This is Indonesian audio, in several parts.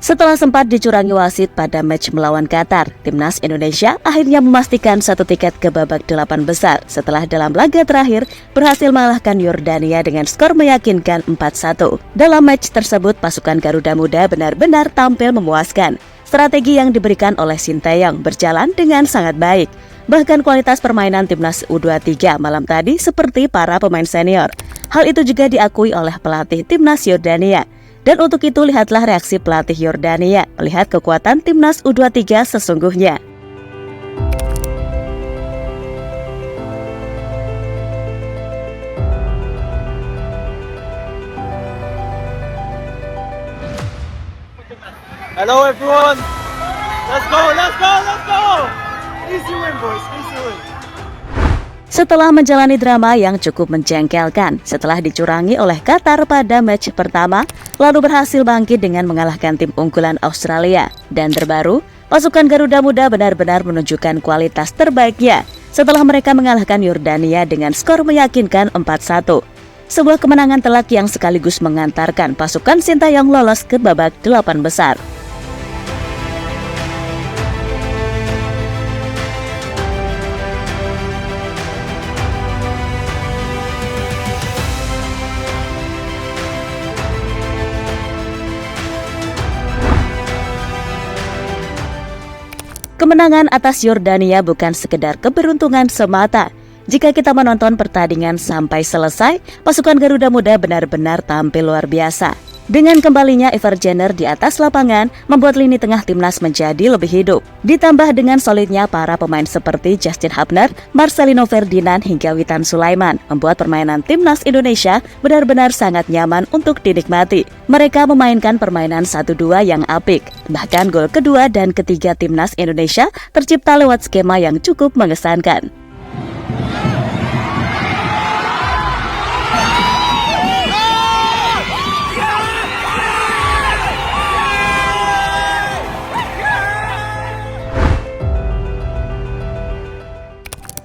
Setelah sempat dicurangi wasit pada match melawan Qatar, timnas Indonesia akhirnya memastikan satu tiket ke babak 8 besar setelah dalam laga terakhir berhasil mengalahkan Yordania dengan skor meyakinkan 4-1. Dalam match tersebut, pasukan Garuda Muda benar-benar tampil memuaskan. Strategi yang diberikan oleh Sinteyong berjalan dengan sangat baik. Bahkan kualitas permainan timnas U23 malam tadi seperti para pemain senior. Hal itu juga diakui oleh pelatih timnas Yordania. Dan untuk itu lihatlah reaksi pelatih Yordania melihat kekuatan timnas U23 sesungguhnya. Hello everyone. Let's go, let's go, let's go. Easy win boys, easy win. Setelah menjalani drama yang cukup menjengkelkan setelah dicurangi oleh Qatar pada match pertama, lalu berhasil bangkit dengan mengalahkan tim unggulan Australia. Dan terbaru, pasukan Garuda Muda benar-benar menunjukkan kualitas terbaiknya setelah mereka mengalahkan Yordania dengan skor meyakinkan 4-1. Sebuah kemenangan telak yang sekaligus mengantarkan pasukan Sinteyong lolos ke babak 8 besar. Kemenangan atas Yordania bukan sekedar keberuntungan semata. Jika kita menonton pertandingan sampai selesai, pasukan Garuda Muda benar-benar tampil luar biasa. Dengan kembalinya Evergener di atas lapangan, membuat lini tengah timnas menjadi lebih hidup. Ditambah dengan solidnya para pemain seperti Justin Hubner, Marcelino Ferdinand hingga Witan Sulaiman, membuat permainan timnas Indonesia benar-benar sangat nyaman untuk dinikmati. Mereka memainkan permainan 1-2 yang apik. Bahkan gol kedua dan ketiga timnas Indonesia tercipta lewat skema yang cukup mengesankan.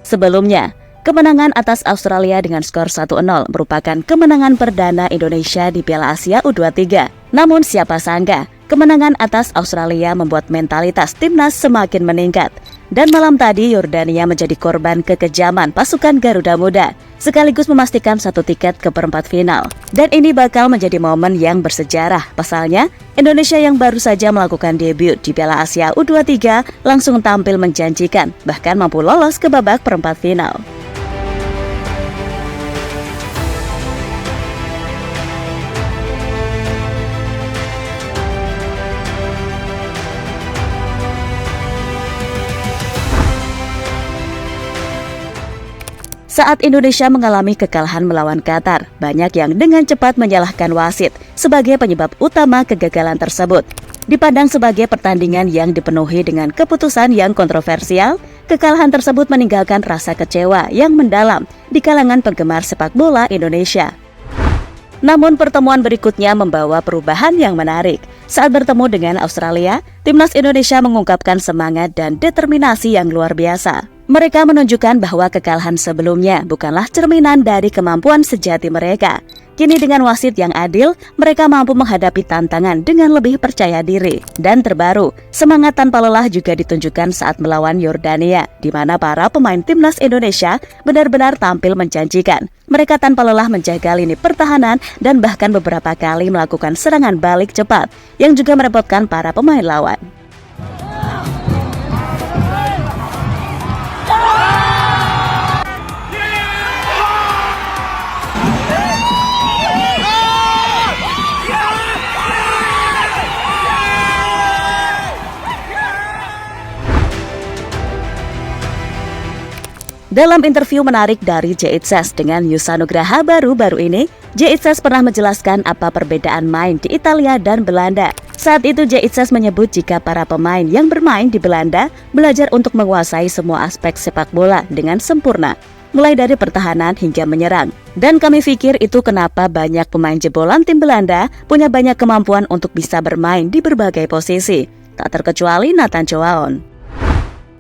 Sebelumnya, kemenangan atas Australia dengan skor 1-0 merupakan kemenangan perdana Indonesia di Piala Asia U23. Namun siapa sangka, kemenangan atas Australia membuat mentalitas timnas semakin meningkat. Dan malam tadi Yordania menjadi korban kekejaman pasukan Garuda Muda, sekaligus memastikan satu tiket ke perempat final. Dan ini bakal menjadi momen yang bersejarah. Pasalnya, Indonesia yang baru saja melakukan debut di Piala Asia U23 langsung tampil menjanjikan, bahkan mampu lolos ke babak perempat final. Saat Indonesia mengalami kekalahan melawan Qatar, banyak yang dengan cepat menyalahkan wasit sebagai penyebab utama kegagalan tersebut. Dipandang sebagai pertandingan yang dipenuhi dengan keputusan yang kontroversial, kekalahan tersebut meninggalkan rasa kecewa yang mendalam di kalangan penggemar sepak bola Indonesia. Namun pertemuan berikutnya membawa perubahan yang menarik. Saat bertemu dengan Australia, timnas Indonesia mengungkapkan semangat dan determinasi yang luar biasa. Mereka menunjukkan bahwa kekalahan sebelumnya bukanlah cerminan dari kemampuan sejati mereka. Kini dengan wasit yang adil, mereka mampu menghadapi tantangan dengan lebih percaya diri. Dan terbaru, semangat tanpa lelah juga ditunjukkan saat melawan Yordania, di mana para pemain timnas Indonesia benar-benar tampil menjanjikan. Mereka tanpa lelah menjaga lini pertahanan dan bahkan beberapa kali melakukan serangan balik cepat, yang juga merepotkan para pemain lawan. Dalam interview menarik dari J.Itses dengan Yusa Nugraha baru-baru ini, J.Itses pernah menjelaskan apa perbedaan main di Italia dan Belanda. Saat itu J.Itses menyebut jika para pemain yang bermain di Belanda belajar untuk menguasai semua aspek sepak bola dengan sempurna, mulai dari pertahanan hingga menyerang. Dan kami pikir itu kenapa banyak pemain jebolan tim Belanda punya banyak kemampuan untuk bisa bermain di berbagai posisi, tak terkecuali Nathan Choaon.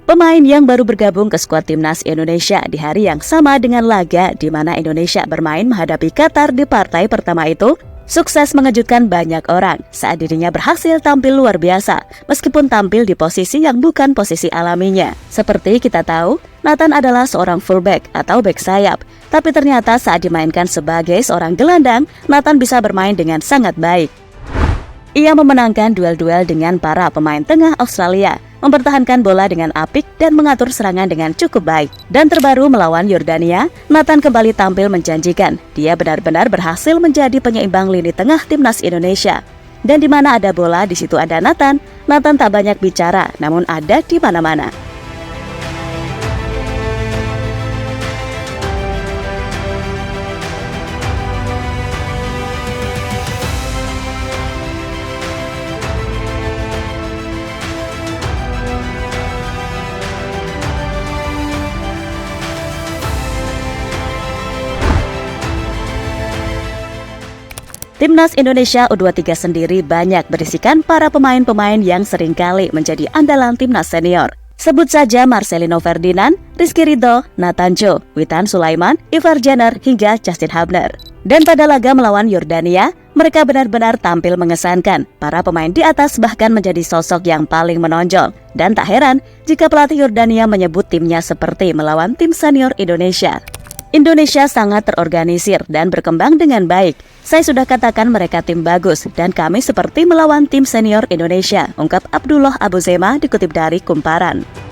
Pemain yang baru bergabung ke skuad timnas Indonesia di hari yang sama dengan laga di mana Indonesia bermain menghadapi Qatar di partai pertama itu, Sukses mengejutkan banyak orang saat dirinya berhasil tampil luar biasa, meskipun tampil di posisi yang bukan posisi alaminya. Seperti kita tahu, Nathan adalah seorang fullback atau back sayap, tapi ternyata saat dimainkan sebagai seorang gelandang, Nathan bisa bermain dengan sangat baik. Ia memenangkan duel-duel dengan para pemain tengah Australia, mempertahankan bola dengan apik dan mengatur serangan dengan cukup baik. Dan terbaru melawan Yordania, Nathan kembali tampil menjanjikan. Dia benar-benar berhasil menjadi penyeimbang lini tengah timnas Indonesia. Dan di mana ada bola, di situ ada Nathan. Nathan tak banyak bicara, namun ada di mana-mana. Timnas Indonesia U23 sendiri banyak berisikan para pemain-pemain yang seringkali menjadi andalan timnas senior. Sebut saja Marcelino Ferdinand, Rizky Ridho, Nathan Joe, Witan Sulaiman, Ivar Jenner, hingga Justin Hubner. Dan pada laga melawan Yordania, mereka benar-benar tampil mengesankan. Para pemain di atas bahkan menjadi sosok yang paling menonjol. Dan tak heran jika pelatih Yordania menyebut timnya seperti melawan tim senior Indonesia. Indonesia sangat terorganisir dan berkembang dengan baik. Saya sudah katakan mereka tim bagus dan kami seperti melawan tim senior Indonesia, ungkap Abdullah Abu Zema dikutip dari Kumparan.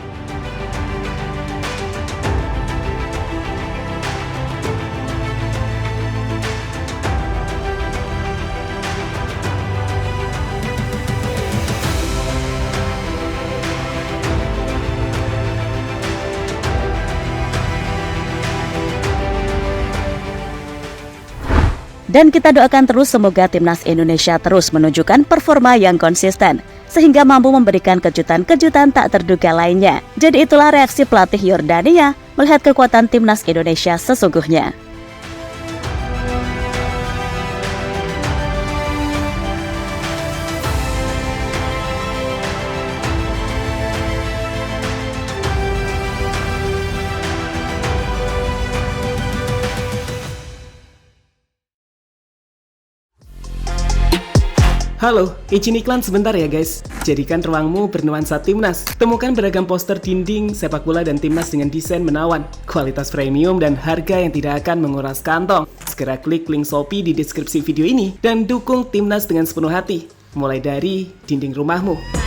Dan kita doakan terus semoga timnas Indonesia terus menunjukkan performa yang konsisten, sehingga mampu memberikan kejutan-kejutan tak terduga lainnya. Jadi itulah reaksi pelatih Yordania melihat kekuatan timnas Indonesia sesungguhnya. Halo, izin iklan sebentar ya guys. Jadikan ruangmu bernuansa timnas. Temukan beragam poster dinding, sepak bola dan timnas dengan desain menawan, kualitas premium dan harga yang tidak akan menguras kantong. Segera klik link Shopee di deskripsi video ini dan dukung timnas dengan sepenuh hati. Mulai dari dinding rumahmu.